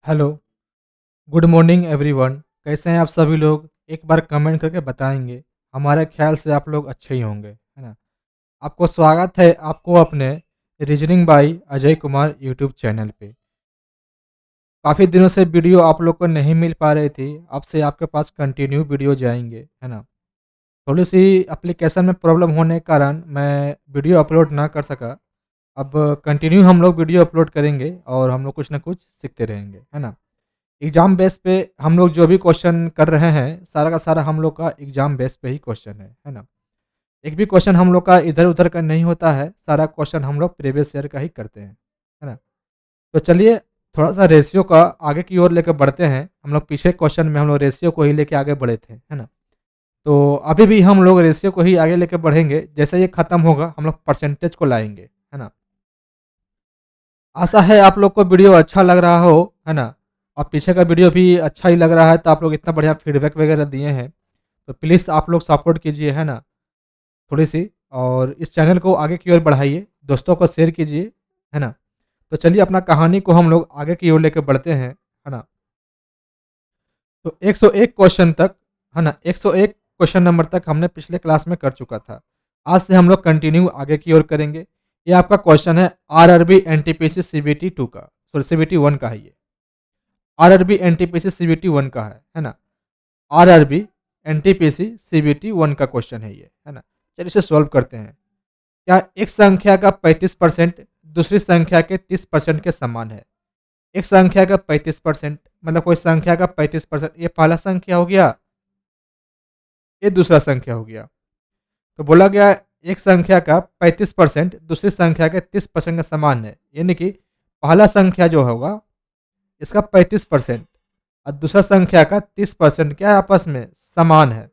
Hello, good morning everyone. कैसे हैं आप सभी लोग? एक बार कमेंट करके बताएंगे। हमारे ख्याल से आप लोग अच्छे ही होंगे, है ना? आपको स्वागत है आपको अपने reasoning bye Ajay Kumar YouTube channel पे। काफ़ी दिनों से वीडियो आप लोग को नहीं मिल पा रही थी, अब से आपके पास कंटिन्यू वीडियो जाएंगे, है ना? थोड़ी सी एप्लीकेशन में प्रॉब्लम होने के कारण मैं वीडियो अपलोड ना कर सका। अब कंटिन्यू हम लोग वीडियो अपलोड करेंगे और हम लोग कुछ ना कुछ सीखते रहेंगे, है ना? एग्ज़ाम बेस पे हम लोग जो भी क्वेश्चन कर रहे हैं, सारा का सारा हम लोग का एग्ज़ाम बेस पे ही क्वेश्चन है ना? एक भी क्वेश्चन हम लोग का इधर-उधर का नहीं होता है, सारा क्वेश्चन हम लोग प्रीवियस ईयर का ही करते हैं, है ना? तो चलिए थोड़ा-सा रेशियो का आगे की ओर लेकर बढ़ते हैं। हम लोग पीछे क्वेश्चन में हम लोग रेशियो को ही लेके आगे बढ़े थे, है ना? तो अभी भी हम लोग रेशियो को ही आगे लेके बढ़ेंगे, जैसे ये खत्म होगा हम लोग परसेंटेज को लाएँगे, है ना? आशा है आप लोग को वीडियो अच्छा लग रहा हो, है ना? और पीछे का वीडियो भी अच्छा ही लग रहा है तो आप लोग इतना बढ़िया फीडबैक वगैरह दिए हैं, तो प्लीज़ आप लोग सपोर्ट कीजिए, है ना? थोड़ी-सी और इस चैनल को आगे की ओर बढ़ाइए, दोस्तों को शेयर कीजिए, है ना? तो चलिए अपना कहानी को हम लोग आगे की ओर लेके बढ़ते हैं, है ना? तो 101 क्वेश्चन तक, है ना? 101 क्वेश्चन नंबर तक हमने पिछले क्लास में कर चुका था। आज से हम लोग कंटिन्यू आगे की ओर करेंगे। ये आपका क्वेश्चन है आरआरबी एनटीपीसी सीबीटी 2 का, सॉरी सीबीटी 1 का है ये। आरआरबी एनटीपीसी सीबीटी 1 का है ना? आरआरबी एनटीपीसी सीबीटी 1 का क्वेश्चन है ये, है ना? चलिए इसे सॉल्व करते हैं। क्या एक संख्या का 35% दूसरी संख्या के 30% के समान है? एक संख्या का 35% मतलब कोई संख्या का 35%, ये पहला संख्या हो गया, ये दूसरा संख्या हो गया। तो बोला गया एक संख्या का 35% दूसरी संख्या के 30% का समान है, यानी कि पहला संख्या जो होगा इसका 35% और दूसरा संख्या का 30% क्या है, आपस में समान है।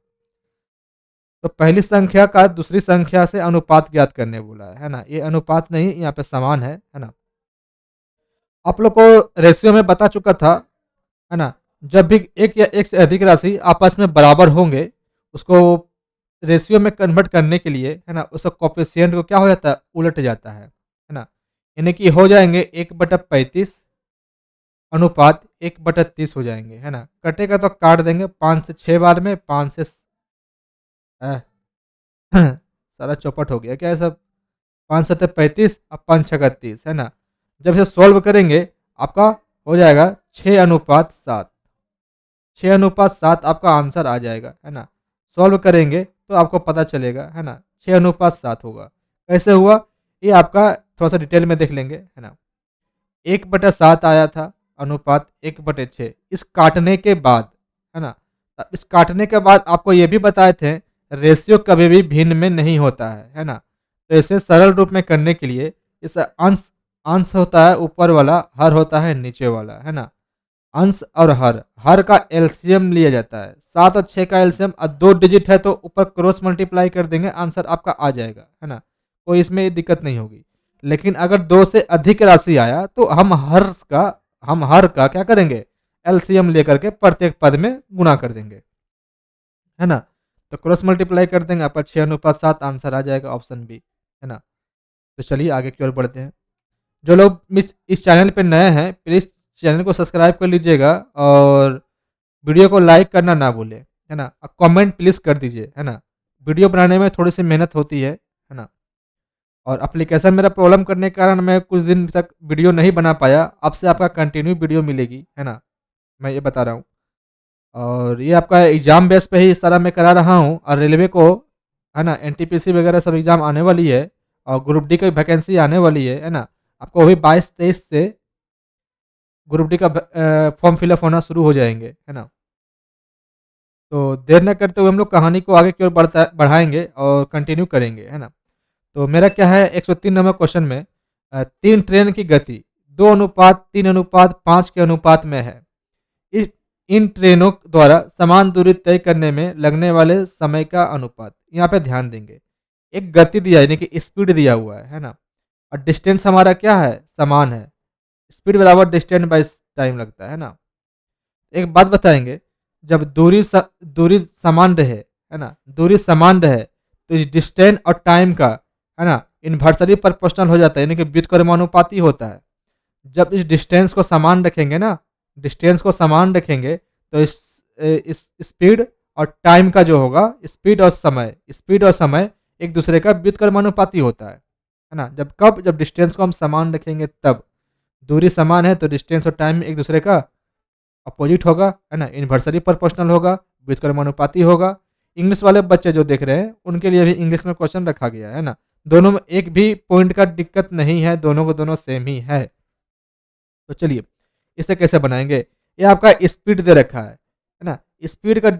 तो पहली संख्या का दूसरी संख्या से अनुपात ज्ञात करने बोला है ना? ये अनुपात नहीं, यहाँ पे समान है ना? आप लोग को रेशियो में बता चुका था, है ना? जब भी एक या एक से अधिक राशि आपस में बराबर होंगे, उसको रेशियो में कन्वर्ट करने के लिए, है ना? उसका कोएफ़िशिएंट को क्या हो जाता है, उलट जाता है ना? यानी कि हो जाएंगे 1/35 अनुपात 1/30 हो जाएंगे, है ना? कटेगा तो काट देंगे 5 से 6 बार में, 5 से अ, सारा चौपट हो गया क्या है सब? 5 सत्ते 35 और 5 छक्का 30, है ना? जब इसे सॉल्व करेंगे आपका हो जाएगा 6:7। 6:7 आपका आंसर आ जाएगा, है ना? सॉल्व करेंगे तो आपको पता चलेगा, है ना? 6:7 होगा। कैसे हुआ? ये आपका थोड़ा-सा डिटेल में देख लेंगे, है ना? 1/7 आया था, अनुपात 1/6। इस काटने के बाद, है ना? इस काटने के बाद आपको ये भी बताए थे, रेशियो कभी भी भिन्न में नहीं होता है ना? तो इसे सरल रूप में करने के लिए इस अंश अंश होता है ऊपर वाला, हर होता है नीचे वाला, है ना? अंश और हर का एलसीएम लिया जाता है। 7 और 6 का एलसीएम 2 डिजिट है तो ऊपर क्रॉस मल्टीप्लाई कर देंगे, आंसर आपका आ जाएगा, है ना? कोई इसमें दिक्कत नहीं होगी। लेकिन अगर 2 से अधिक राशि आया तो हम हर का क्या करेंगे? एलसीएम लेकर के प्रत्येक पद में गुणा कर देंगे, है ना? तो क्रॉस मल्टीप्लाई कर देंगे, आपका 6:7 आंसर आ जाएगा, ऑप्शन बी, है ना? तो चलिए आगे की ओर बढ़ते हैं। जो लोग इस चैनल पे नए हैं, प्लीज़ चैनल को सब्सक्राइब कर लीजिएगा और वीडियो को लाइक करना ना भूलें, है ना? कमेंट प्लीज़ कर दीजिए, है ना? वीडियो बनाने में थोड़ी-सी मेहनत होती है ना? और एप्लीकेशन मेरा प्रॉब्लम करने के कारण मैं कुछ दिन तक वीडियो नहीं बना पाया। अब से आपका कंटिन्यू वीडियो मिलेगी, है ना? मैं ये बता रहा हूँ। और ये आपका एग्ज़ाम बेस पे ही सारा मैं करा रहा हूँ और रेलवे को, है ना? एनटीपीसी वगैरह सब एग्ज़ाम आने वाली है और ग्रुप डी की वैकेंसी आने वाली है ना? आपको अभी 22-23 से ग्रुप डी का फॉर्म फिलअप होना शुरू हो जाएँगे, है ना? तो देर न करते हुए हम लोग कहानी को आगे की ओर बढ़ाएँगे और कंटिन्यू करेंगे, है ना? तो मेरा क्या है 103 नंबर क्वेश्चन में 3 ट्रेन की गति 2:3:5 के अनुपात में है। इस इन ट्रेनों द्वारा समान दूरी तय करने में लगने वाले समय का अनुपात, यहाँ पे ध्यान देंगे। एक गति दिया है, यानी कि स्पीड दिया हुआ है ना? और डिस्टेंस हमारा क्या है? समान है। स्पीड बराबर डिस्टेंस बाय टाइम लगता है ना? एक बात बताएँगे, जब दूरी समान रहे, है ना? दूरी समान रहे, तो इस डिस्टेंस और टाइम का, है ना? इन्वर्सली प्रोपोर्शनल हो जाता है, यानी कि व्युत्क्रमानुपाती होता है। जब इस डिस्टेंस को समान रखेंगे ना, डिस्टेंस को समान रखेंगे तो इस स्पीड और टाइम का जो होगा, स्पीड और समय एक दूसरे का व्युत्क्रमानुपाती होता है ना। जब डिस्टेंस को हम समान रखेंगे तब। दूरी समान है तो डिस्टेंस और टाइम एक दूसरे का अपोजिट होगा, है ना, इन्वर्सली प्रोपोर्शनल होगा, व्युत्क्रमानुपाती होगा। इंग्लिश वाले बच्चे जो देख रहे हैं उनके लिए भी इंग्लिश में क्वेश्चन रखा गया है ना। दोनों में एक भी पॉइंट का दिक्कत नहीं है, दोनों को दोनों सेम ही है। तो चलिए इसे कैसे बनाएंगे। ये आपका स्पीड दे रखा है ना। स्पीड का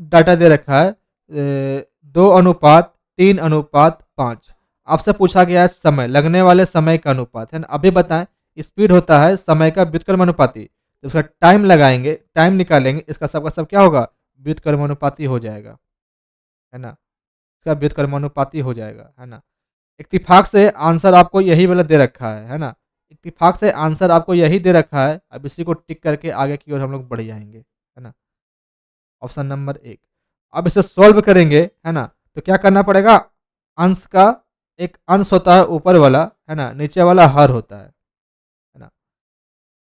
डाटा दे रखा है 2:3:5। आपसे पूछा गया है समय, लगने वाले समय का अनुपात, है ना। अभी बताएं, स्पीड होता है समय का व्युत्क्रमानुपाती, जब उसका टाइम लगाएंगे, टाइम निकालेंगे, इसका सबका सब क्या होगा, व्युत्क्रमानुपाती हो जाएगा, है ना। इसका व्युत्क्रमानुपाती हो जाएगा, है ना। इत्तेफाक से आंसर आपको यही वाला दे रखा है ना। इत्तेफाक से आंसर आपको यही दे रखा है। अब इसी को टिक करके आगे की ओर हम लोग बढ़ जाएंगे, है ना। Option number 1। अब इसे सॉल्व करेंगे, है ना, तो क्या करना पड़ेगा। अंश का एक अंश होता है ऊपर वाला, है ना, नीचे वाला हर होता है ना।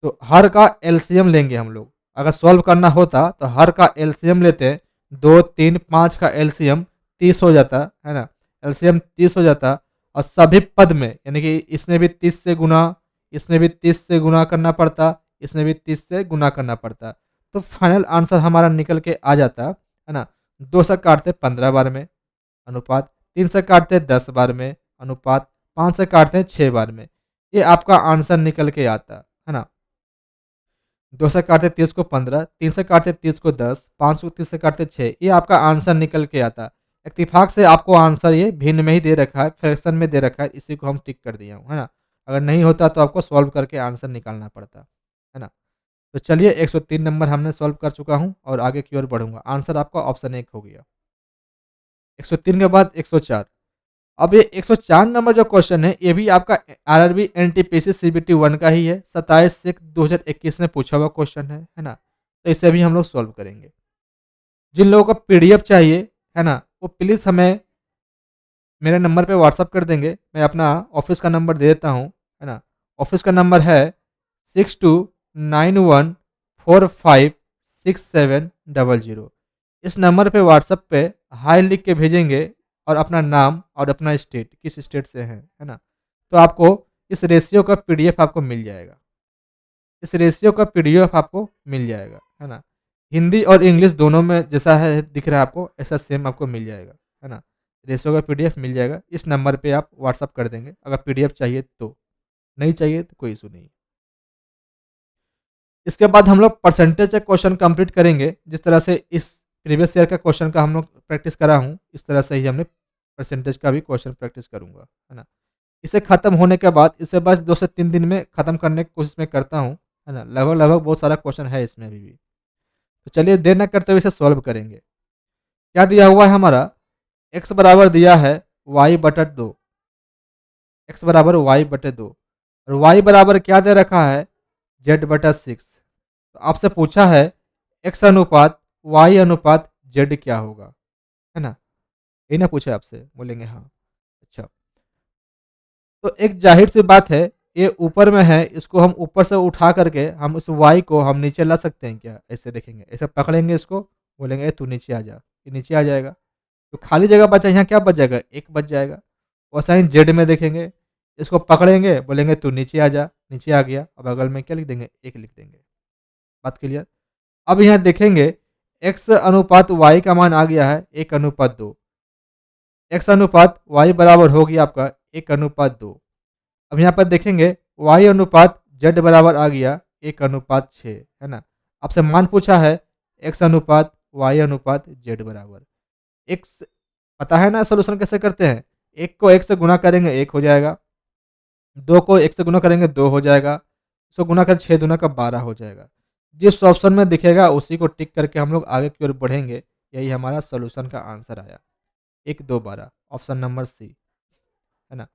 तो हर का एलसीएम लेंगे हम लोग। अगर सॉल्व करना होता तो हर का एलसीएम लेते हैं। 2, 3, 5 का एलसीएम 30 हो जाता, है ना। एलसीएम 30 हो जाता और सभी पद में, यानी कि इसमें भी 30 से गुना, इसमें भी 30 से गुना करना पड़ता, इसमें भी 30 से गुना करना पड़ता। तो फाइनल आंसर हमारा निकल के आ जाता, है ना। 2 से काटते 15 बार में अनुपात, 3 से काटते 10 बार में अनुपात, 5 से काटते 6 बार में। ये आपका आंसर निकल के आता, है ना। 2 से काटते 30 को 15, 3 से काटते 30 को 10, 5 को 30 से काटते 6। ये आपका आंसर निकल के आता। इत्तेफाक से आपको आंसर ये भिन्न में ही दे रखा है, फ्रैक्शन में दे रखा है, इसी को हम टिक कर दिया हूँ, है ना। अगर नहीं होता तो आपको सॉल्व करके आंसर निकालना पड़ता, है ना। तो चलिए 103 नंबर हमने सॉल्व कर चुका हूँ और आगे की ओर बढ़ूंगा। आंसर आपका ऑप्शन 1 हो गया। 103 के बाद 104। अब ये 104 नंबर जो क्वेश्चन है ये भी आपका आरआरबी एनटीपीसी सीबीटी 1 का ही है। 27/6/2021 में पूछा हुआ क्वेश्चन है ना। तो इसे भी हम लोग सॉल्व करेंगे। जिन लोगों को पीडीएफ चाहिए, है ना, वो प्लीज़ हमें मेरे नंबर पे व्हाट्सअप कर देंगे। मैं अपना ऑफिस का नंबर दे देता हूँ, है ना। ऑफिस का नंबर है 6291456700। इस नंबर पे व्हाट्सएप पे हाय लिख के भेजेंगे और अपना नाम और अपना स्टेट, किस स्टेट से हैं, है ना। तो आपको इस रेशियो का पीडीएफ आपको मिल जाएगा। इस रेशियो का पीडीएफ आपको मिल जाएगा, है ना। हिंदी और इंग्लिश दोनों में जैसा है दिख रहा है आपको, ऐसा सेम आपको मिल जाएगा, है ना। रेशियो का पीडीएफ मिल जाएगा। इस नंबर पे आप व्हाट्सअप कर देंगे अगर पीडीएफ चाहिए तो, नहीं चाहिए तो कोई इशू नहीं। इसके बाद हम लोग परसेंटेज का क्वेश्चन कंप्लीट करेंगे। जिस तरह से इस प्रीवियस ईयर का क्वेश्चन का हम लोग प्रैक्टिस करा हूँ, इस तरह से ही हमने परसेंटेज का भी क्वेश्चन प्रैक्टिस करूँगा, है ना। इसे खत्म होने के बाद इसे बस 2 से 3 दिन में खत्म करने की कोशिश मैं करता हूँ, है ना। लगभग लगभग बहुत सारा क्वेश्चन है इसमें अभी भी। तो चलिए देर न करते हुए इसे सॉल्व करेंगे। क्या दिया हुआ है हमारा, x बराबर दिया है y/2, x बराबर y/2 और y बराबर क्या दे रखा है, z/6। तो आपसे पूछा है x अनुपात y अनुपात z क्या होगा, है ना। यही ना पूछा है आपसे, बोलेंगे हाँ। अच्छा, तो एक जाहिर सी बात है, ये ऊपर में है, इसको हम ऊपर से उठा करके हम इस y को हम नीचे ला सकते हैं क्या। ऐसे देखेंगे, ऐसे पकड़ेंगे इसको, बोलेंगे तू नीचे आ जा, ये नीचे आ जाएगा। तो खाली जगह बचा, यहाँ क्या बच जाएगा, एक बच जाएगा। वैसा ही जेड में देखेंगे, इसको पकड़ेंगे, बोलेंगे तू नीचे आ जा, नीचे आ गया। अब बगल में क्या लिख देंगे, एक लिख देंगे। बात क्लियर। अब यहाँ देखेंगे x अनुपात y का मान आ गया है 1:2। x अनुपात y बराबर हो गया आपका 1:2। अब यहाँ पर देखेंगे y अनुपात z बराबर आ गया 1:6, है ना। आपसे मान पूछा है x अनुपात y अनुपात z बराबर x। पता है ना सोल्यूशन कैसे करते हैं। एक को एक से गुना करेंगे 1 हो जाएगा, 2 को 1 से गुना करेंगे 2 हो जाएगा, इसको गुना कर 6 दूना का 12 हो जाएगा। जिस ऑप्शन में दिखेगा उसी को टिक करके हम लोग आगे की ओर बढ़ेंगे। यही हमारा सोल्यूशन का आंसर आया 1, 2, 12, ऑप्शन नंबर सी, है ना।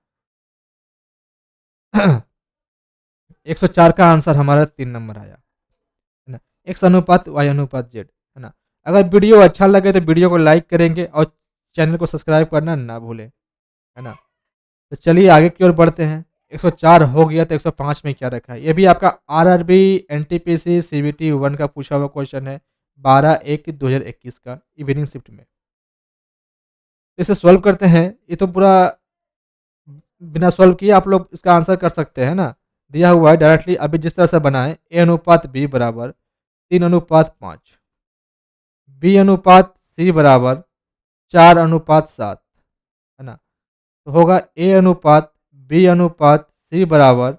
104 का आंसर हमारा 3 नंबर आया, है ना। x अनुपात y अनुपात z, है ना। अगर वीडियो अच्छा लगे तो वीडियो को लाइक करेंगे और चैनल को सब्सक्राइब करना ना भूलें, है ना। तो चलिए आगे की ओर बढ़ते हैं। 104 हो गया तो 105 में क्या रखा है। ये भी आपका आरआरबी एनटीपीसी सीबीटी 1 का पूछा हुआ क्वेश्चन है 12/1/2021 का इवनिंग शिफ्ट में। इसे सॉल्व करते हैं। ये तो पूरा बिना सॉल्व किए आप लोग इसका आंसर कर सकते हैं ना। दिया हुआ है डायरेक्टली अभी जिस तरह से बनाएं ए अनुपात बी बराबर 3:5, बी अनुपात सी बराबर 4:7, है ना। तो होगा ए अनुपात बी अनुपात सी बराबर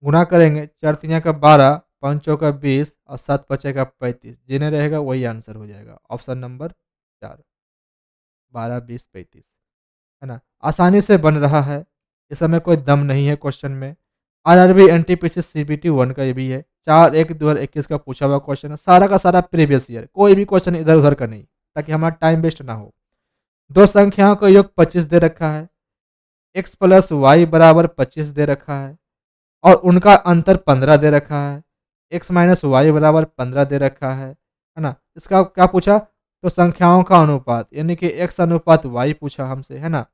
गुणा करेंगे 4×3 = 12, 5×4 = 20 और 7×5 = 35। जिन्हें रहेगा वही आंसर हो जाएगा। ऑप्शन नंबर 4, 12, 20, 35, है ना। आसानी से बन रहा है, इस समय कोई दम नहीं है क्वेश्चन में। आरआरबी एनटीपीसी सीबीटी 1 का ये भी है 4/1/2021 का पूछा हुआ क्वेश्चन है। सारा का सारा प्रीवियस ईयर, कोई भी क्वेश्चन इधर उधर का नहीं, ताकि हमारा टाइम वेस्ट ना हो। दो संख्याओं का योग 25 दे रखा है, x प्लस वाई बराबर 25 दे रखा है और उनका अंतर 15 दे रखा है। x माइनस वाई बराबर 15 दे रखा है ना। इसका क्या पूछा, तो संख्याओं का अनुपात यानी कि x अनुपात y पूछा हमसे, है ना।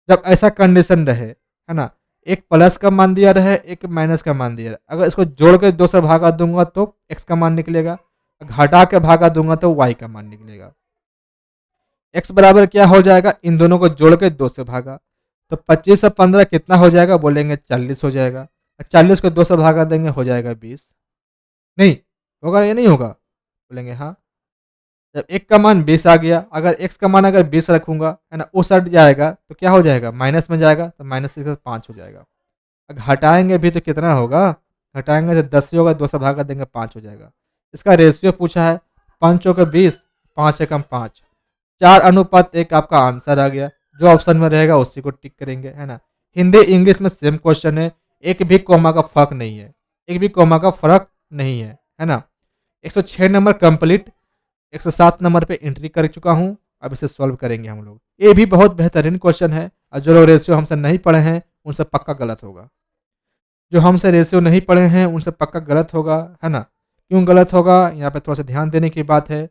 जब ऐसा कंडीशन रहे, है ना, एक प्लस का मान दिया रहे एक माइनस का मान दिया रहे, अगर इसको जोड़ के 2 से भागा दूंगा तो x का मान निकलेगा, घटा के भागा दूंगा तो y का मान निकलेगा। x बराबर क्या हो जाएगा, इन दोनों को जोड़ के 2 से भागा, तो 25 से 15 कितना हो जाएगा, बोलेंगे 40 हो जाएगा। 40 को 2 से भागा देंगे हो जाएगा 20। नहीं होगा या नहीं होगा, बोलेंगे हाँ। जब एक का मान 20 आ गया, अगर x का मान अगर 20 रखूंगा, है ना, उस हट जाएगा तो क्या हो जाएगा, माइनस में जाएगा तो माइनस से 5 हो जाएगा। अगर हटाएंगे भी तो कितना होगा, हटाएंगे तो 10 ही होगा, 2 से भागा देंगे 5 हो जाएगा। इसका रेशियो पूछा है 5×20, 5×1 = 5, 4:1 आपका आंसर आ गया। जो ऑप्शन में रहेगा उसी को टिक करेंगे, है ना। हिंदी इंग्लिश में सेम क्वेश्चन है, एक भी कॉमा का फर्क नहीं है, एक भी कॉमा का फर्क नहीं है ना। 106 नंबर कंप्लीट, 107 नंबर पे एंट्री कर चुका हूँ। अब इसे सॉल्व करेंगे हम लोग। ये भी बहुत बेहतरीन क्वेश्चन है और जो लोग रेशियो हमसे नहीं पढ़े हैं उनसे पक्का गलत होगा। जो हमसे रेशियो नहीं पढ़े हैं उनसे पक्का गलत होगा, है ना। क्यों गलत होगा, यहाँ पे थोड़ा सा ध्यान देने की बात है।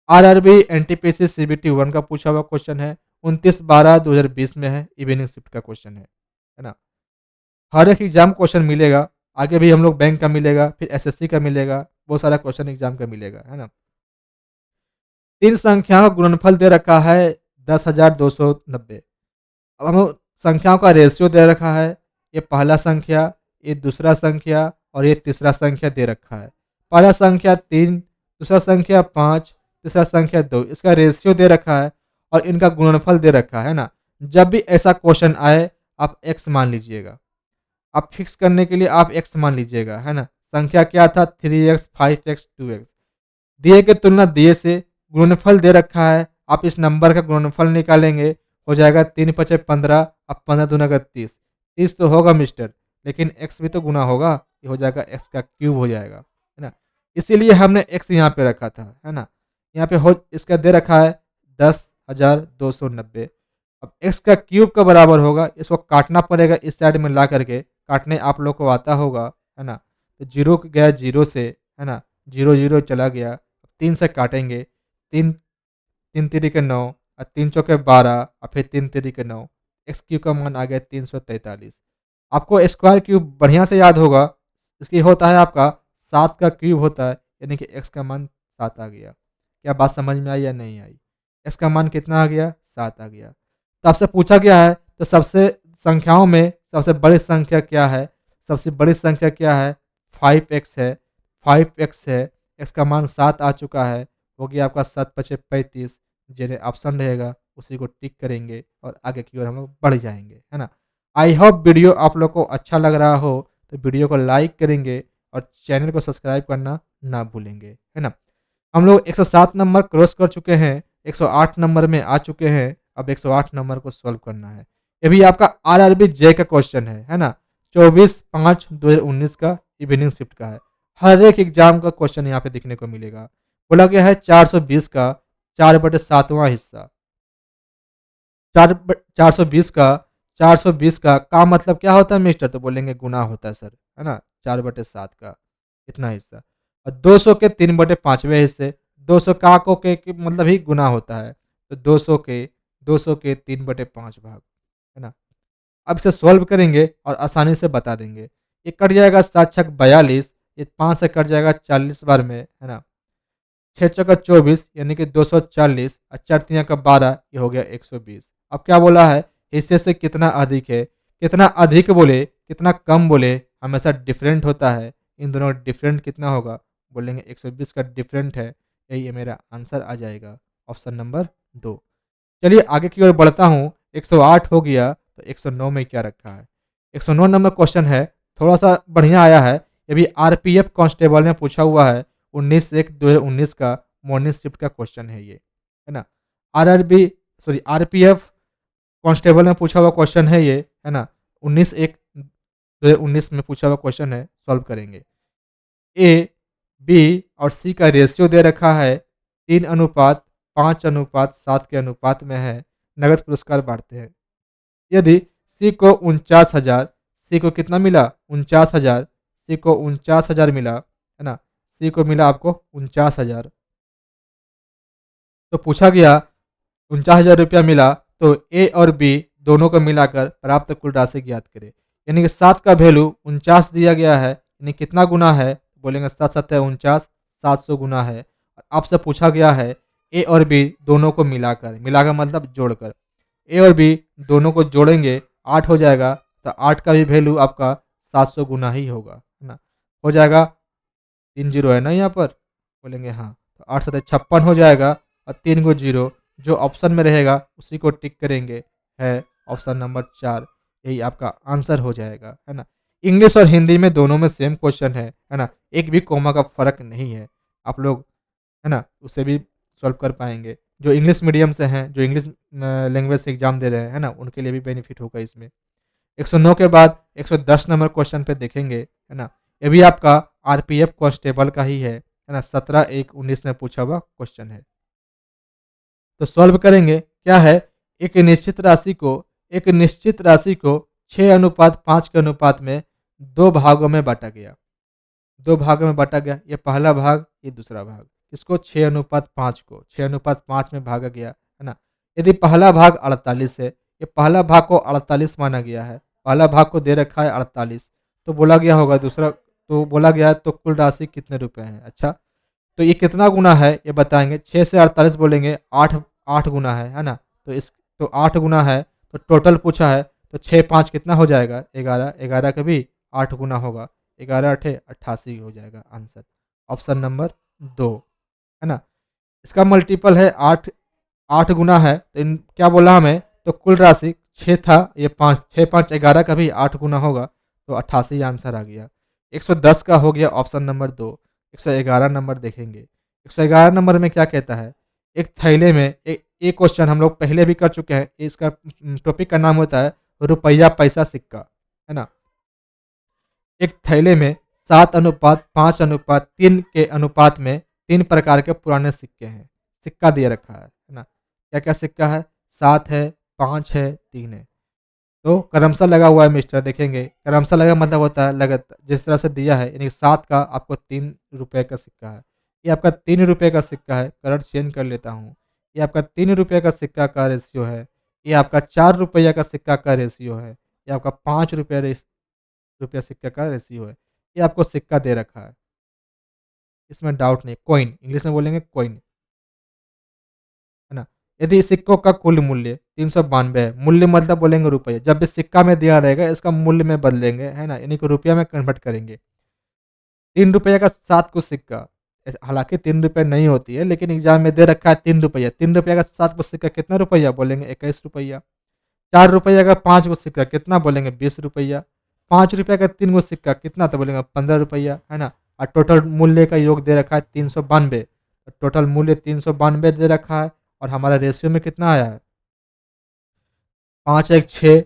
आरआरबी एनटीपीसी सीबीटी 1 का पूछा हुआ क्वेश्चन है, 29/12/2020 में है, इवनिंग शिफ्ट का क्वेश्चन है ना। हर एक एग्जाम क्वेश्चन मिलेगा, आगे भी हम लोग बैंक का मिलेगा, फिर एसएससी का मिलेगा, बहुत सारा क्वेश्चन एग्जाम का मिलेगा, है ना। तीन संख्याओं का गुणनफल दे रखा है 10,290। अब हम संख्याओं का रेशियो दे रखा है, ये पहला संख्या, ये दूसरा संख्या और ये तीसरा संख्या दे रखा है। पहला संख्या 3, दूसरा संख्या 5, तीसरा संख्या 2, इसका रेशियो दे रखा है और इनका गुणनफल दे रखा है ना। जब भी ऐसा क्वेश्चन आए आप x मान लीजिएगा, आप फिक्स करने के लिए आप x मान लीजिएगा, है ना। संख्या क्या था, 3x, 5x, 2x, दिए के तुलना दिए से गुणनफल दे रखा है, आप इस नंबर का गुणनफल निकालेंगे, हो जाएगा 3×5 = 15, अब 15×2 = 30, 30 तो होगा मिस्टर, लेकिन x भी तो गुना होगा, ये हो जाएगा x का क्यूब हो जाएगा, है ना। इसीलिए हमने x यहाँ पे रखा था, है ना। यहाँ पे हो इसका दे रखा है 10,290। अब x का क्यूब का बराबर होगा, इसको काटना पड़ेगा इस साइड में ला करके, काटने आप लोग को आता होगा, है ना। तो जीरो गया जीरो से, है ना, 0 0 चला गया, 3 से काटेंगे, 3 3 तिरी के 9 और 3 चौके 12 और फिर 3 तिरी के 9, एक्स क्यूब का मान आ गया 343। आपको स्क्वायर क्यूब बढ़िया से याद होगा, इसकी होता है आपका 7 का क्यूब होता है, यानी कि एक्स का मान 7 आ गया। क्या बात समझ में आई या नहीं आई, एक्स का मान कितना आ गया, 7 आ गया। तो आपसे पूछा गया है तो सबसे संख्याओं में सबसे बड़ी संख्या क्या है, सबसे बड़ी संख्या क्या है, 5x है, 5x है, x का मान 7 आ चुका है, हो गया आपका 7×5 = 35। जिन्हें ऑप्शन रहेगा उसी को टिक करेंगे और आगे की ओर हम लोग बढ़ जाएंगे, है ना। आई होप वीडियो आप लोग को अच्छा लग रहा हो तो वीडियो को लाइक करेंगे और चैनल को सब्सक्राइब करना ना भूलेंगे, है ना। हम लोग 107 नंबर क्रॉस कर चुके हैं, 108 नंबर में आ चुके हैं। अब 108 नंबर को सॉल्व करना है। ये भी आपका आरआरबी जे का क्वेश्चन है ना। 24/5/2019 का इवनिंग शिफ्ट का है। हर एक एग्जाम का क्वेश्चन यहाँ पे देखने को मिलेगा। बोला गया है 420 का 4/7वां हिस्सा, 420 का 420 का मतलब क्या होता है मिस्टर, तो बोलेंगे गुना होता है सर, है ना। 4/7 का इतना हिस्सा और 200 के 3/5वें हिस्से, 200 के मतलब ही गुना होता है, तो 200 के 3/5 भाग, है ना। अब इसे सॉल्व करेंगे और आसानी से बता देंगे। ये कट जाएगा 7 छक 42, ये 5 से कट जाएगा 40 बार में, है ना। 6 चौका 24 यानी कि 240 और 4 तियाँ का 12, ये हो गया 120। अब क्या बोला है, हिस्से से कितना अधिक है। कितना अधिक बोले कितना कम बोले हमेशा डिफरेंट होता है। इन दोनों का डिफरेंट कितना होगा, बोलेंगे 120 का डिफरेंट है। यही मेरा आंसर आ जाएगा, ऑप्शन नंबर 2। चलिए आगे की ओर बढ़ता हूँ। 108 हो गया तो 109 में क्या रखा है। 109 नंबर क्वेश्चन है, थोड़ा सा बढ़िया आया है। ये भी आरपीएफ कांस्टेबल में पूछा हुआ है। 19/1/2019 का मॉर्निंग शिफ्ट का क्वेश्चन है ये, है ना। आरआरबी सॉरी आरपीएफ कांस्टेबल में पूछा हुआ क्वेश्चन है ये, है ना। 19/1/2019 में पूछा हुआ क्वेश्चन है, सॉल्व करेंगे। ए, बी और सी का रेशियो दे रखा है 3:5:7 के अनुपात में है। नगद पुरस्कार बांटते हैं। यदि सी को 49,000, सी को कितना मिला 49,000, सी को 49,000 मिला, है ना। सी को मिला आपको 49,000, तो पूछा गया 49,000 रुपया मिला, तो ए और बी दोनों को मिलाकर प्राप्त कुल राशि ज्ञात करें। यानी कि 7 का वैल्यू 49 दिया गया है, यानी कितना गुना है, बोलेंगे 7×7=49, 700 गुना है। और आपसे पूछा गया है ए और बी दोनों को मिलाकर, मिलाकर मतलब जोड़कर। ए और बी दोनों को जोड़ेंगे 8 हो जाएगा, तो 8 का भी वैल्यू आपका 700 गुना ही होगा, है ना। हो जाएगा 3 जीरो है ना यहाँ पर, बोलेंगे हाँ, तो 8×7=56 हो जाएगा। और 3 को जीरो जो ऑप्शन में रहेगा उसी को टिक करेंगे, है ऑप्शन नंबर 4। यही आपका आंसर हो जाएगा, है ना। इंग्लिश और हिंदी में दोनों में सेम क्वेश्चन है ना। एक भी कोमा का फर्क नहीं है। आप लोग, है ना, उसे भी सॉल्व कर पाएंगे। जो इंग्लिश मीडियम से हैं, जो इंग्लिश लैंग्वेज से एग्जाम दे रहे हैं, है ना, उनके लिए भी बेनिफिट होगा इसमें। 109 के बाद 110 नंबर क्वेश्चन पे देखेंगे, है ना। ये भी आपका आरपीएफ कांस्टेबल का ही है ना। 17/1/19 में पूछा हुआ क्वेश्चन है, तो सॉल्व करेंगे। क्या है, एक निश्चित राशि को 6:5 के अनुपात में 2 भागों में बांटा गया। 2 भागों में बांटा गया, ये पहला भाग, ये दूसरा भाग। इसको 6:5 को 6:5 में भागा गया, है ना। यदि पहला भाग 48 है, ये पहला भाग को 48 माना गया है। पहला भाग को दे रखा है 48, तो बोला गया होगा दूसरा, तो बोला गया है तो कुल राशि कितने रुपए हैं। अच्छा, तो ये कितना गुना है ये बताएंगे। 6 से 48 बोलेंगे 8, 8 गुना है ना। तो 8 गुना है, तो टोटल पूछा है, तो 6×5 कितना हो जाएगा 11, 11 का भी 8 गुना होगा। 11×8=88 हो जाएगा आंसर, ऑप्शन नंबर 2, है ना। इसका मल्टीपल है 8, 8 गुना है, तो इन क्या बोला हमें, तो कुल राशि 6 था, ये 5, 6×5=11 का भी 8 गुना होगा, तो 88 आंसर आ गया। 110 का हो गया ऑप्शन नंबर 2। 111 नंबर देखेंगे। 111 नंबर में क्या कहता है, एक थैले में एक क्वेश्चन हम लोग पहले भी कर चुके हैं। इसका टॉपिक का नाम होता है रुपया पैसा सिक्का, है ना। एक थैले में 7:5:3 के अनुपात में 3 प्रकार के पुराने सिक्के हैं। सिक्का दिया रखा है ना। क्या क्या सिक्का है, 7 है, 5 है, 3 है। तो क्रमशः लगा हुआ है मिस्टर, देखेंगे क्रमशः लगा मतलब होता है लगत, जिस तरह से दिया है, यानी 7 का आपको 3 रुपए का सिक्का है। ये आपका 3 रुपए का सिक्का है, कलर चेंज कर लेता हूँ। ये आपका 3 रुपए का सिक्का का रेशियो है। ये आपका 4 रुपया का सिक्का का रेशियो है। ये आपका 5 रुपया सिक्का का रेशियो है। ये आपको सिक्का दे रखा है, इसमें डाउट नहीं। कॉइन इंग्लिश में बोलेंगे कॉइन, है ना। यदि सिक्कों का कुल मूल्य 392 है, मूल्य मतलब बोलेंगे रुपये, जब भी सिक्का में दिया रहेगा इसका मूल्य में बदलेंगे, है ना, यानी कि रुपया में कन्वर्ट करेंगे। 3 रुपये का 7 को सिक्का, हालांकि 3 रुपये नहीं होती है, लेकिन एग्जाम में दे रखा है 3 रुपया। 3 रुपये का 7 को सिक्का कितना रुपया, बोलेंगे 21 रुपया। 4 रुपये का 5 को सिक्का कितना, बोलेंगे 20 रुपया। 5 रुपये का 3 को सिक्का कितना, तो बोलेंगे 15 रुपया, है ना। और टोटल मूल्य का योग दे रखा है 392, तो टोटल मूल्य 392 दे रखा है। और हमारा रेशियो में कितना आया है, 5:1:6,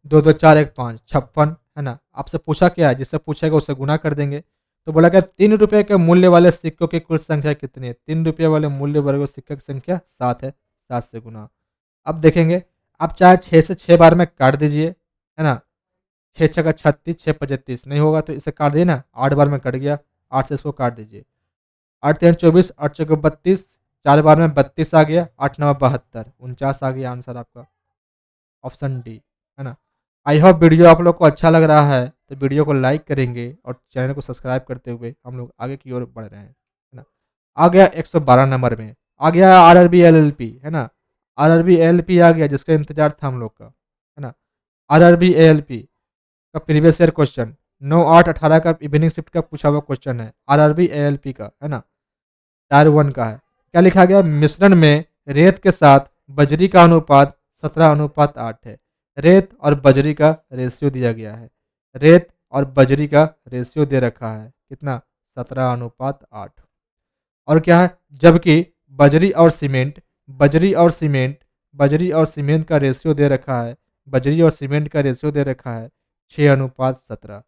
2:2:4:1:5, 56, है ना। आपसे पूछा क्या है, जिससे पूछेगा उससे गुना कर देंगे। तो बोला गया 3 रुपये के मूल्य वाले सिक्कों की कुल संख्या कितनी है। 3 रुपये वाले मूल्य वर्ग सिक्के की संख्या 7 है, 7 से गुना। अब देखेंगे, आप चाहे 6 से 6 बार में काट दीजिए, है ना। 6×6 = 36, 6×5 = 32, नहीं होगा तो इसे काट दिए ना, 8 बार में कट गया, 8 से इसको काट दीजिए। 8×3 = 24, 8×4 = 32, 4 बार में 32 आ गया, 8×9 = 72, 49 आ गया आंसर आपका, ऑप्शन डी, है ना। आई होप वीडियो आप लोग को अच्छा लग रहा है तो वीडियो को लाइक करेंगे और चैनल को सब्सक्राइब करते हुए हम लोग आगे की ओर बढ़ रहे हैं, है ना। आ गया 112 नंबर में, आ गया आरआरबी एलएलपी, है ना। आरआरबी एलएलपी आ गया जिसका इंतजार था हम लोग का, है ना। आरआरबी एलएलपी का प्रीवियस ईयर क्वेश्चन 9/8/18 का इवनिंग शिफ्ट का पूछा हुआ क्वेश्चन है, आरआरबी एएलपी का, है ना। टायर 1 का है। क्या लिखा गया, मिश्रण में रेत के साथ बजरी का अनुपात 17:8 है। रेत और बजरी का रेशियो दिया गया है, रेत और बजरी का रेशियो दे रखा है कितना, 17:8। और क्या है, जबकि बजरी और सीमेंट, बजरी और सीमेंट, बजरी और सीमेंट का रेशियो दे रखा है, बजरी और सीमेंट का रेशियो दे रखा है 6:17,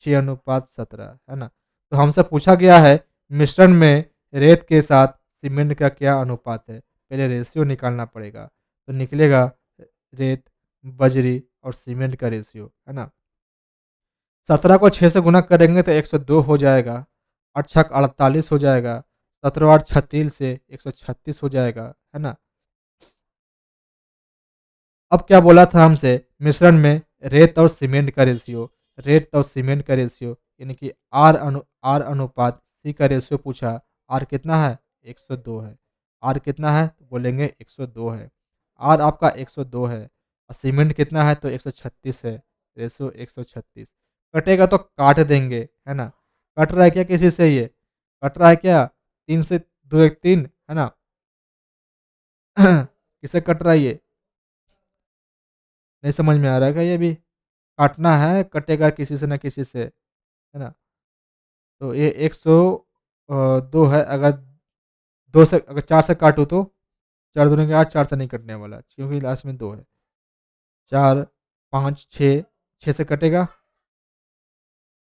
6:17, है ना। तो हमसे पूछा गया है मिश्रण में रेत के साथ सीमेंट का क्या अनुपात है, पहले रेशियो निकालना पड़ेगा। तो निकलेगा रेत, बजरी और सीमेंट का रेशियो, है ना। 17 को 6 से गुना करेंगे तो 102 हो जाएगा, 8 छक 48 हो जाएगा, 17 8 36 से 136 हो जाएगा, है ना। अब क्या बोला था हमसे, मिश्रण में रेत और सीमेंट का रेशियो, रेत और सीमेंट का रेशियो यानी कि आर अनुपात सी का रेशियो पूछा। आर कितना है, 102 है। आर कितना है तो बोलेंगे 102 है। आर आपका 102 है और सीमेंट कितना है तो 136 है, रेशियो 136। कटेगा तो काट देंगे, है ना। कट रहा है क्या किसी से, ये कट रहा है क्या, 3 से 2 1 3, है ना। किसे कट रहा है ये, नहीं समझ में आ रहा है क्या, ये भी काटना है, कटेगा किसी से ना किसी से, है ना। तो ये 102 है। अगर 2 से, अगर 4 से काटूँ तो 4 दूनी के 8, 4 से नहीं कटने वाला क्योंकि लास्ट में 2 है। 4 5 6, 6 से कटेगा,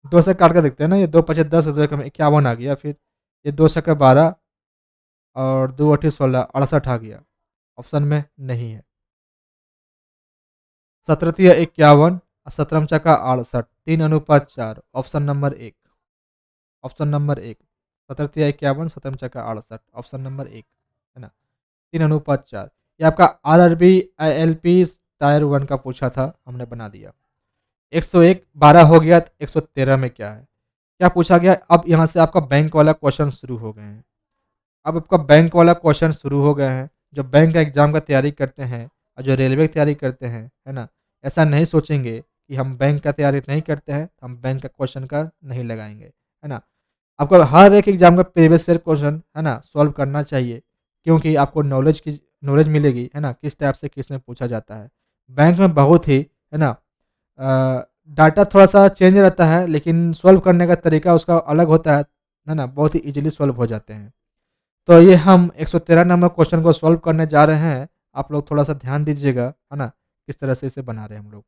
2 से काट कर देखते हैं ना, ये 2 5 10, 2 1 51 आ गया। फिर ये 2 छक्के 12 और 2 8 16, 68 आ गया, ऑप्शन में नहीं है। 17 51, 17 चक्का 68, 3:4, ऑप्शन नंबर 1, ऑप्शन नंबर 1। 17 51, 17 चक्का 68, ऑप्शन नंबर 1, है ना। 3:4। ये आपका आरआरबी एलपी टायर 1 का पूछा था, हमने बना दिया। 101 12 हो गया तो 113 में क्या है, क्या पूछा गया। अब यहाँ से आपका बैंक वाला क्वेश्चन शुरू हो गए हैं। अब आपका बैंक वाला क्वेश्चन शुरू हो गए हैं। जो बैंक का एग्जाम का तैयारी करते हैं और जो रेलवे की तैयारी करते हैं, है ना, ऐसा नहीं सोचेंगे कि हम बैंक का तैयारी नहीं करते हैं तो हम बैंक का क्वेश्चन का नहीं लगाएंगे, है ना। आपको हर एक एग्जाम का प्रीवियस ईयर क्वेश्चन, है ना, सॉल्व करना चाहिए क्योंकि आपको नॉलेज मिलेगी, है ना, किस टाइप से किसने पूछा जाता है। बैंक में बहुत ही, है ना, डाटा थोड़ा सा चेंज रहता है लेकिन सॉल्व करने का तरीका उसका अलग होता है ना, बहुत ही इजीली सॉल्व हो जाते हैं। तो ये हम 113 नंबर क्वेश्चन को सॉल्व करने जा रहे हैं। आप लोग थोड़ा सा ध्यान दीजिएगा, है ना, किस तरह से इसे बना रहे हैं हम लोग।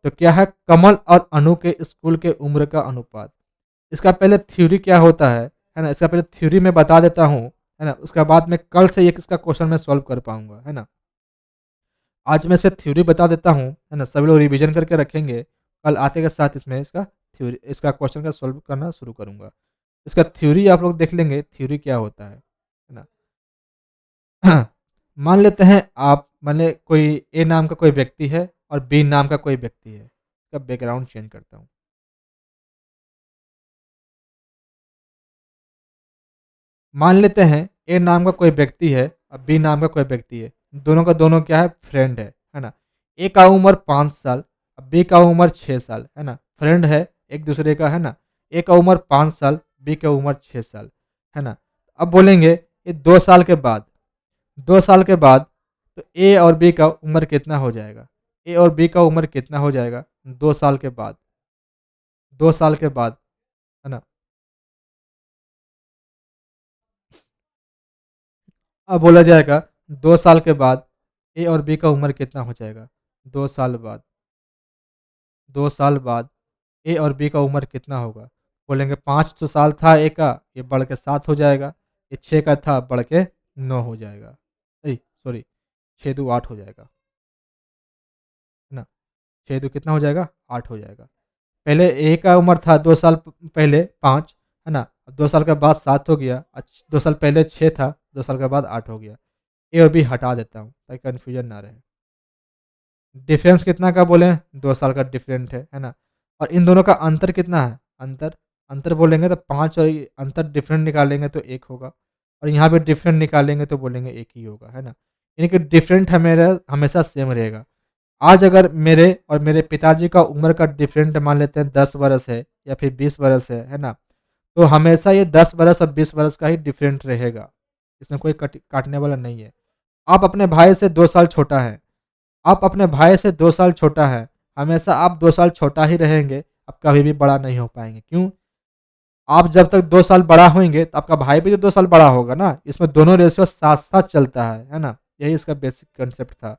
तो क्या है, कमल और अनु के स्कूल के उम्र का अनुपात। इसका पहले थ्योरी क्या होता है ना, इसका पहले थ्योरी मैं बता देता हूँ, है ना। उसके बाद में कल से ये इसका क्वेश्चन मैं सॉल्व कर पाऊंगा, है ना। आज मैं इसे थ्योरी बता देता हूँ, है ना, सभी लोग रिवीजन करके रखेंगे। कल आते के साथ इसमें इसका थ्योरी, इसका क्वेश्चन का सॉल्व करना शुरू करूंगा। इसका थ्योरी आप लोग देख लेंगे, थ्योरी क्या होता है ना। मान लेते हैं आप, मान ले कोई ए नाम का कोई व्यक्ति है और बी नाम का कोई व्यक्ति है। इसका बैकग्राउंड चेंज करता हूँ। मान लेते हैं ए नाम का कोई व्यक्ति है और बी नाम का कोई व्यक्ति है। दोनों का दोनों क्या है, फ्रेंड है ना। ए का उम्र 5 साल और बी का उम्र 6 साल, है ना। फ्रेंड है एक दूसरे का, है ना। ए का उम्र 5 साल, बी का उम्र 6 साल, है ना। अब बोलेंगे ये 2 साल के बाद, 2 साल के बाद तो ए और बी का उम्र कितना हो जाएगा, ए और बी का उम्र कितना हो जाएगा 2 साल के बाद, 2 साल के बाद, है ना। अब बोला जाएगा 2 साल के बाद ए और बी का उम्र कितना हो जाएगा, 2 साल बाद, 2 साल बाद ए और बी का उम्र कितना होगा। बोलेंगे 5 तो साल था ए का, ये बढ़ के 7 हो जाएगा। ये 6 का था, बढ़ के 9 हो जाएगा। सॉरी, 6 2 8 हो जाएगा, है ना। 6 2 कितना हो जाएगा, 8 हो जाएगा। पहले ए का उम्र था 2 साल पहले 5, है ना। 2 साल के बाद 7 हो गया। 2 साल पहले 6 था, 2 साल के बाद 8 हो गया। ए और बी हटा देता हूँ ताकि कन्फ्यूजन ना रहे। डिफरेंस कितना का बोले, 2 साल का डिफरेंट है ना? और इन दोनों का अंतर कितना है? अंतर अंतर बोलेंगे तो 5 और ये अंतर डिफरेंट निकालेंगे तो 1 होगा, और यहाँ पे डिफरेंट निकालेंगे तो बोलेंगे 1 ही होगा, है ना? यानी कि डिफरेंट हमेरा हमेशा सेम रहेगा। आज अगर मेरे और मेरे पिताजी का उम्र का डिफरेंट मान लेते हैं 10 बरस है या फिर 20 बरस है ना? तो हमेशा ये 10 बरस और 20 बरस का ही डिफरेंट रहेगा। इसमें कोई काटने वाला नहीं है। आप अपने भाई से 2 साल छोटा हैं। आप अपने भाई से 2 साल छोटा हैं। हमेशा आप 2 साल छोटा ही रहेंगे, आप कभी भी बड़ा नहीं हो पाएँगे। क्यों? आप जब तक 2 साल बड़ा होंगे तो आपका भाई भी तो 2 साल बड़ा होगा ना। इसमें दोनों रेशियो साथ-साथ चलता है ना? यही इसका बेसिक कांसेप्ट था।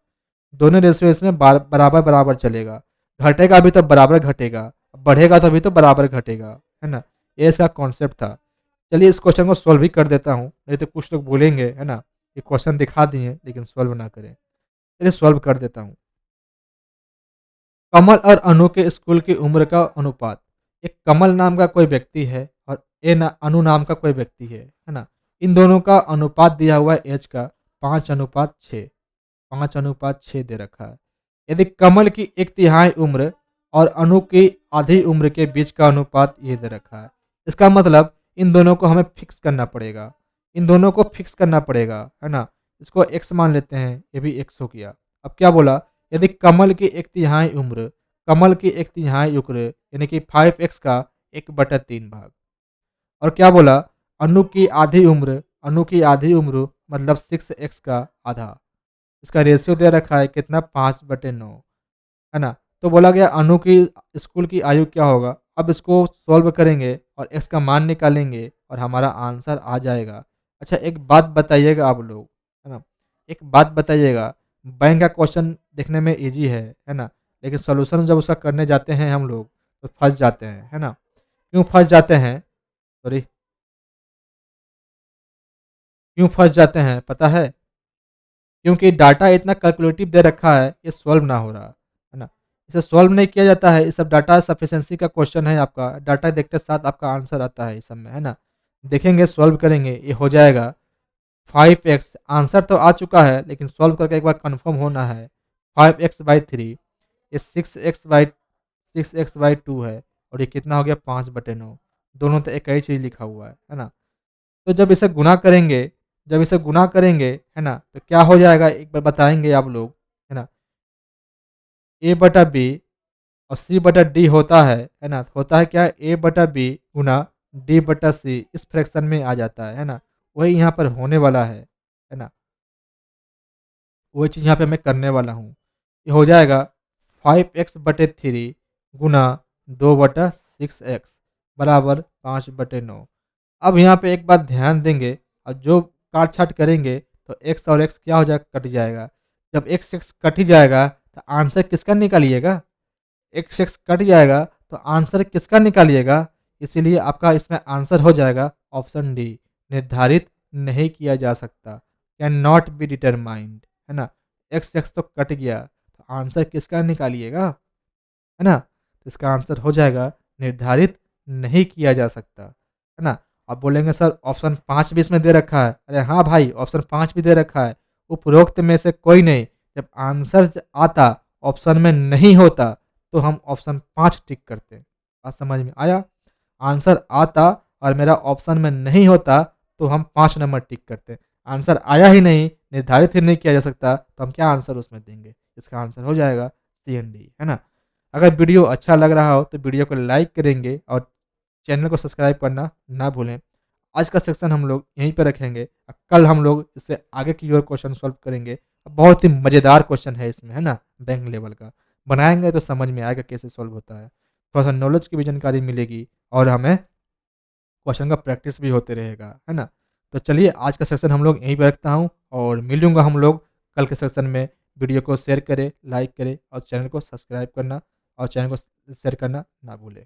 दोनों रेशियो इसमें बराबर-बराबर चलेगा। घटेगा भी तो बराबर घटेगा, बढ़ेगा तो भी तो बराबर घटेगा, है ना? ये इसका कॉन्सेप्ट था। चलिए इस क्वेश्चन को सॉल्व भी कर देता हूँ, नहीं तो कुछ लोग बोलेंगे, है ना? ये क्वेश्चन दिखा दिए लेकिन सॉल्व ना करें। चलिए सॉल्व कर देता हूँ। कमल और अनु के स्कूल की उम्र का अनुपात। एक कमल नाम का कोई व्यक्ति है और अनु नाम का कोई व्यक्ति है ना? इन दोनों का अनुपात दिया हुआ है एज का 5:6। 5:6 दे रखा है। यदि कमल की 1/3 उम्र और अनु की आधी उम्र के बीच का अनुपात ये दे रखा है। इसका मतलब इन दोनों को हमें फिक्स करना पड़ेगा। इन दोनों को फिक्स करना पड़ेगा, है ना? इसको x मान लेते हैं, ये भी x हो गया। अब क्या बोला? यदि कमल की 1/3 उम्र, कमल की 1/3 उम्र यानी कि 5x का 1/3 भाग, और क्या बोला? अनु की आधी उम्र, अनु की आधी उम्र मतलब 6x का आधा। इसका रेशियो दे रखा है कितना, 5/9, है ना? तो बोला गया अनु की स्कूल की आयु क्या होगा? अब इसको सॉल्व करेंगे और x का मान निकालेंगे और हमारा आंसर आ जाएगा। अच्छा एक बात बताइएगा आप लोग, है ना? एक बात बताइएगा, बैंक का क्वेश्चन देखने में ईज़ी है ना? लेकिन सॉल्यूशन जब उसका करने जाते हैं हम लोग तो फँस जाते हैं, है ना? क्यों फँस जाते हैं? सॉरी, क्यों फँस जाते हैं पता है? क्योंकि डाटा इतना कैलकुलेटिव दे रखा है, ये सॉल्व ना हो रहा, है ना? इसे सॉल्व नहीं किया जाता है, ये सब डाटा सफिशिएंसी का क्वेश्चन है आपका, डाटा देखते साथ आपका आंसर आता है इस सब में, है ना? देखेंगे, सॉल्व करेंगे, ये हो जाएगा 5x। आंसर तो आ चुका है लेकिन सॉल्व करके एक बार कंफर्म होना है। 5x/3, ये 6x/2 है, और ये कितना हो गया, 5/9। दोनों तो एक ही चीज़ लिखा हुआ है ना? तो जब इसे गुना करेंगे, है ना? तो क्या हो जाएगा एक बार बताएँगे आप लोग, है ना? a/b और c/d है ना? होता है क्या, a/b गुना d/c इस फ्रैक्शन में आ जाता है ना? वही यहाँ पर होने वाला है ना? वही चीज़ यहाँ पे मैं करने वाला हूँ। ये हो जाएगा 5x/3 गुना 2/6x बराबर 5/9। अब यहाँ पे एक बात ध्यान देंगे, और जो काट-छाँट करेंगे तो x और x क्या हो जाएगा, कट जाएगा। जब x x कट ही जाएगा तो आंसर किसका निकालिएगा? x x कट जाएगा तो आंसर किसका निकालिएगा? इसीलिए आपका इसमें आंसर हो जाएगा ऑप्शन डी, निर्धारित नहीं किया जा सकता, कैन नॉट बी डिटरमाइंड, है ना? x x तो कट गया तो आंसर किसका निकालिएगा, है ना? तो इसका आंसर हो जाएगा निर्धारित नहीं किया जा सकता, है ना? आप बोलेंगे सर ऑप्शन 5 भी इसमें दे रखा है। अरे हाँ भाई, ऑप्शन 5 भी दे रखा है। उपरोक्त में से कोई नहीं, जब आंसर आता ऑप्शन में नहीं होता तो हम ऑप्शन 5 टिक करते। बात समझ में आया? आंसर आता और मेरा ऑप्शन में नहीं होता तो हम 5 नंबर टिक करते। आंसर आया ही नहीं, निर्धारित ही नहीं किया जा सकता, तो हम क्या आंसर उसमें देंगे? इसका आंसर हो जाएगा सी एंड डी, है ना? अगर वीडियो अच्छा लग रहा हो तो वीडियो को लाइक करेंगे और चैनल को सब्सक्राइब करना ना भूलें। आज का सेक्शन हम लोग यहीं पे रखेंगे। कल हम लोग इससे आगे की ओर क्वेश्चन सॉल्व करेंगे। बहुत ही मज़ेदार क्वेश्चन है इसमें, है ना? बैंक लेवल का। बनाएँगे तो समझ में आएगा कैसे सॉल्व होता है। थोड़ा-सा नॉलेज की भी जानकारी मिलेगी और हमें क्वेश्चन का प्रैक्टिस भी होते रहेगा, है ना? तो चलिए आज का सेशन हम लोग यहीं पे रखता हूँ, और मिलूँगा हम लोग कल के सेशन में। वीडियो को शेयर करें, लाइक करें और चैनल को सब्सक्राइब करना और चैनल को शेयर करना ना भूलें।